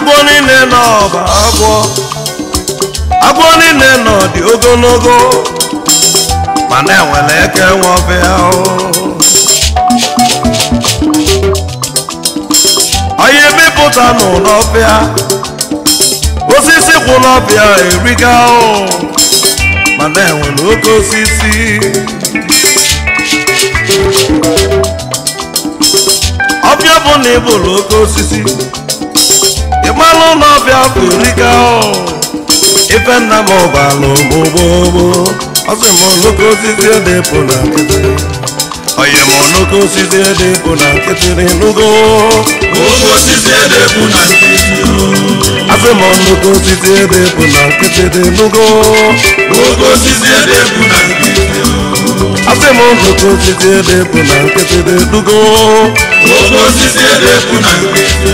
agwọ niile n'ọba agwọ niile nọ dị ogologo mana enwere eke nwọbịa onye mepụta n'ụlọbịa osisi kwụlọbịa eriga mana enwere oke osisi ọbịa bụ na ịbụrụ oke osisi ịmalụ n'ọbịa bụ eriga ife nna m ọbalụ gbogbo ọsị m n'oke osisi edepụ na nkịtị onye m n'oke osisi edepụ na nkịtị n'enugo oke osisi edepụ na nkịtị asị m n'oke osisi edepụ na nkịtị n'enugo oke osisi edepụ na nkịtị asị m n'oke osisi edepụ na nkịtị n'enugo oke osisi edepụ na nkịtị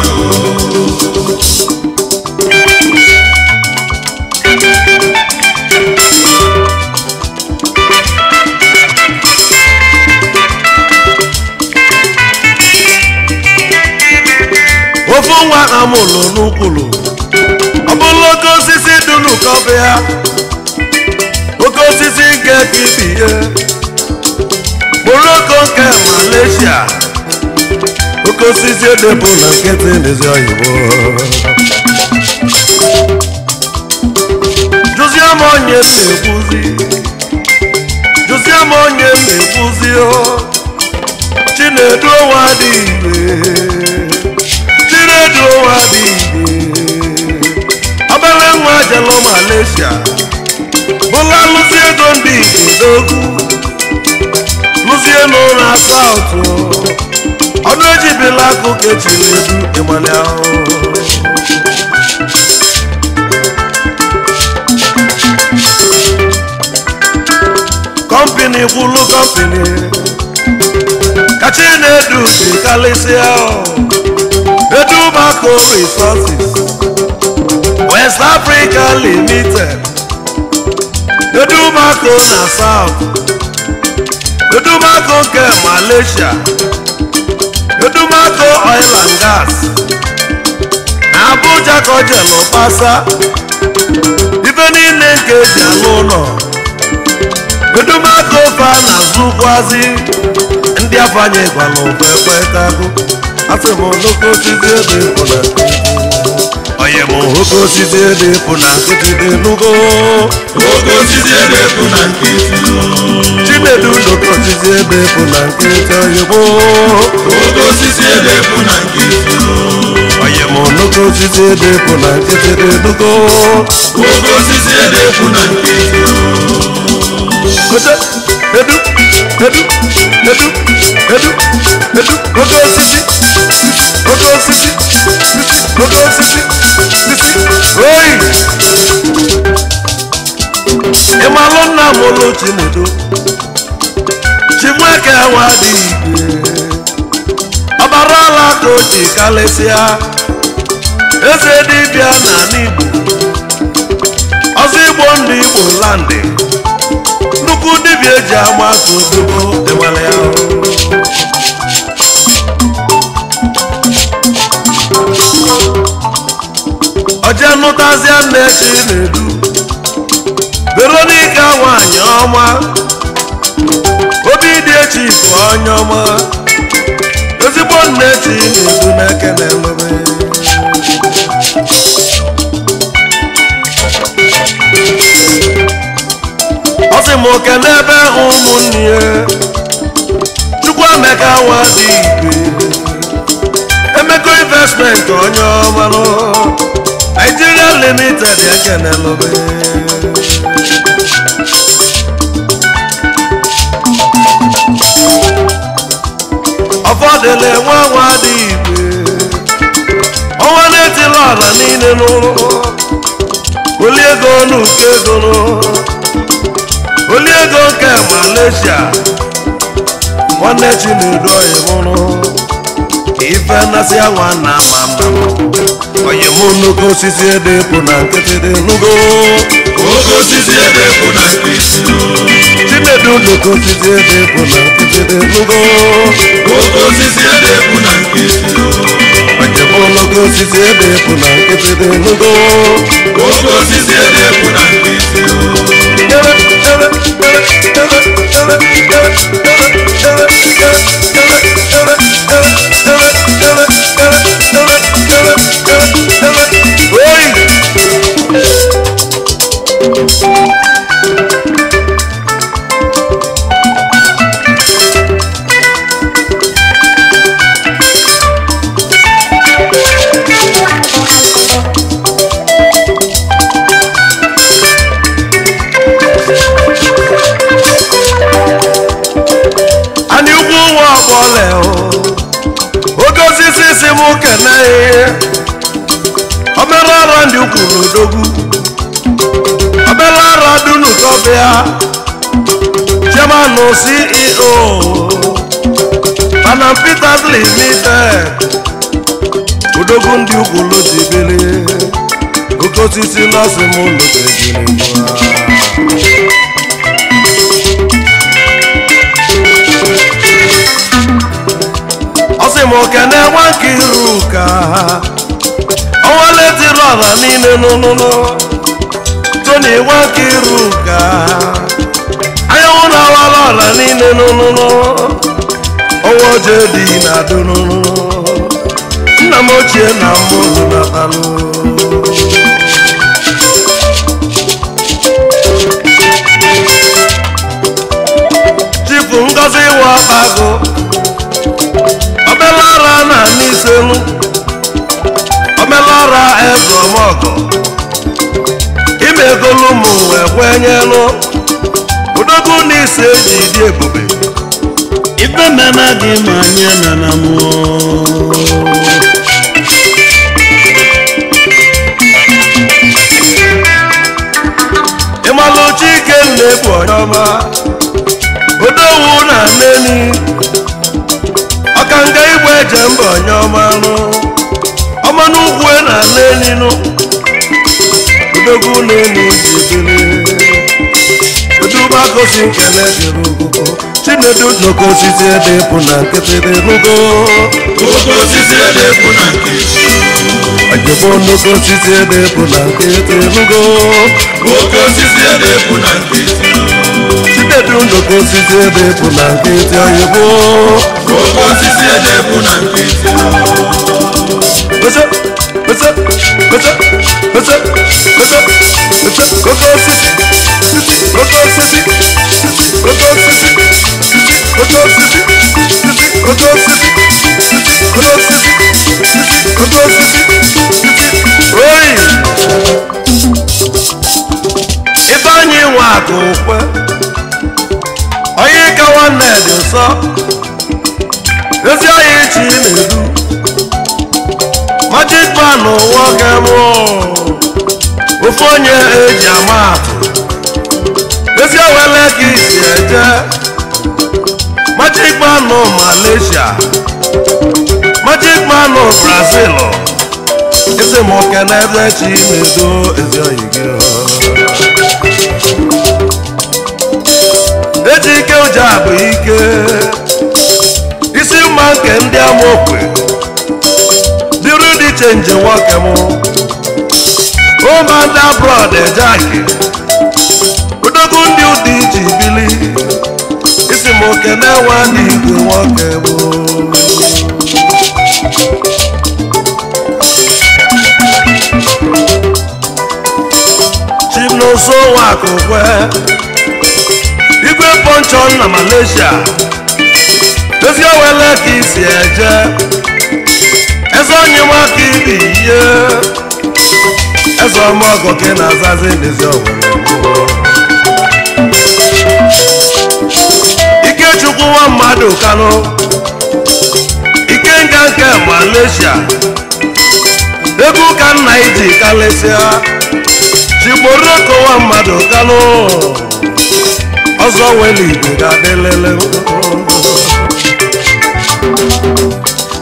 ofu nwa amụlụ n'ukwulu ọ bụrụ oke osisi dị n'ụkọbịa oke osisi nke kibie Morocco nke Malaysia oke osisi edepụ na nkịtị n'ezi oyibo jụzie m onye na-ekwuzi Chinedu onwa dị obere nwa jelo Malaysia bụla lụzie ego ndị Igbo lụzie n'ụlọ South ọnụ ejibila akụkọ Chinedu ịmali ahụ kọmpini kwulu kọmpini ka Chinedu ji kalịsịa Edumaco Resources West Africa Limited Edumaco na South Edumaco nke Malaysia Edumaco Oil and Gas na Abuja ka o jelu pasa ife niile nke eji alụ ụlọ Edumaco fa na zụkwazi ndị afanye gwala ụfọ ekwetago asị m n'oke osisi edepụ na onye m oke osisi edepụ na nkịtị dị n'ugo oke osisi edepụ na nkịtị Chinedu n'oke osisi edepụ na nkịtị oyibo oke osisi edepụ na nkịtị onye m n'oke osisi edepụ na nkịtị dị n'ugo oke osisi edepụ na nkịtị edu oke osisi oyi ịmalụ nna m ụlọ Chinedu Chinweke nwa dị igwe ọbara ala ka o ji kalịsịa eze dibịa na n'Igbo ọzọ Igbo ndị Igbo landị nnukwu dibịa eji ama ka ozugbo ịmali ahụ oje nụtazịa nne Chinedu Veronica nwanyị ọma obi dị echi bụ onye ọma ezigbo nne Chinedu na-ekene elobe ọ sị m oke n'ebe ụmụnne ya Chukwuemeka nwa dị igwe Emeko investment onye ọma Nigeria Limited ekene elobe ọfọdụle nwa dị igwe ọnwa na-etila ọla niile n'ụlọ oli ego n'uke ego oli ego nke Malaysia nwanne Chinedu oyimụrụ ife nnasị anwa na ama oyimụ n'oke osisi edepụ na nkịtị dị n'ugo oke osisi edepụ na nkịtị Chinedu n'oke osisi edepụ na nkịtị dị n'ugo oke osisi edepụ na nkịtị oyimụ n'oke osisi ebe epu na nkịtị dị n'ugo oke osisi ebe epu na nkịtị oke osisi si m kene obere ara ndị kwuru odogwu obere ara dunu kọbịa chairman CEO Panam Peters Limited odogwu ndị ukwulu jibili oke osisi nọọsị m lụtejiri mokene nwakiruka ọnwaletiri ọha niile n'ụnụnụ Tony nwakiruka anyanwụ na-awala ọha niile n'ụnụnụ ọnwa oje dị na adụ n'ụnụnụ nna m ochie na mmụrụ natalụ Chifu Ngozi Nwakpago omelara na n'iselu omelara ezomogo imegolu m wee kwenyelu odogwu n'ise ji dị ebube ife mena gị ma anyị nana mmụọ ịmalụ Chike na-ebu onye ọma odogwu na nneni ọkanga igbo eje mba onye ọmanụ ọma n'ugwu na n'eninu odogwu n'enu jibili odubagosi nkele dịrị ugwu Chinedu n'oke osisi ede epu na nkịtị dị n'ugo oke osisi ebe epu na nkịtị Ajebo n'oke osisi ede epu na nkịtị n'ugo oke osisi ebe epu na nkịtị Chinedu n'oke osisi ede epu na nkịtị Ajebo oke osisi ebe epu na nkịtị oke ife anyị nwe akụ ukwe onye ka nwanne dị nsọ ezi anyị chi na-edu Magic Man nwoke mụ ofu onye eji ama atụ ezi ewele ka isi eje Magic Man Malaysia Magic Man Brazil ezi m oke na ebe chi na-edo ezi oyi gị eji ike ụja bụ ike isi mma nke ndị amaokwe dịrị dị chenji nwoke m ụmụada brọd ejaki odogwu ndị ụdị ji bili isi m oke na-enwe dị igwe nwoke bụ Chimnoso Nwakokwe igwe ponchon na Malaysia ezi owele ka isi eje eze onye nwaka ibi ihe eze ọmọgọ ka ị na-azazi n'ezi owere Ikechukwu nwa mmadụ Kano Ikenga nke Malaysia egwu ka nna iji kalesịa Chigboroko nwa mmadụ Kano ọzọ nwere igwe ga-adịlele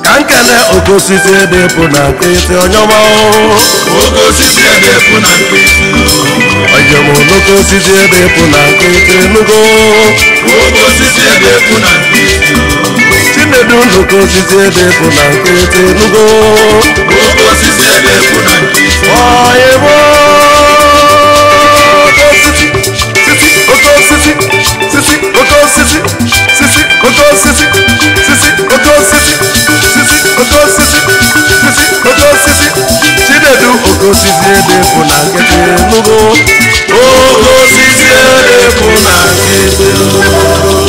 ka nkene oke osisi ede epu na nkịtị onye ọma oke osisi ebe epu na nkịtị ojem n'oke osisi ede epu na nkịtị nugo oke osisi ebe epu na nkịtị Chinedu n'oke osisi ede epu na nkịtị nugo na-ekwu na nkịtị oyebo oke osisi sisi oke osisi sisi oke osisi sisi oke osisi sisi oke osisi sisi oke osisi chinedu oke osisi edekwu na nkịtị nugo oke osisi edekwu na nkịtị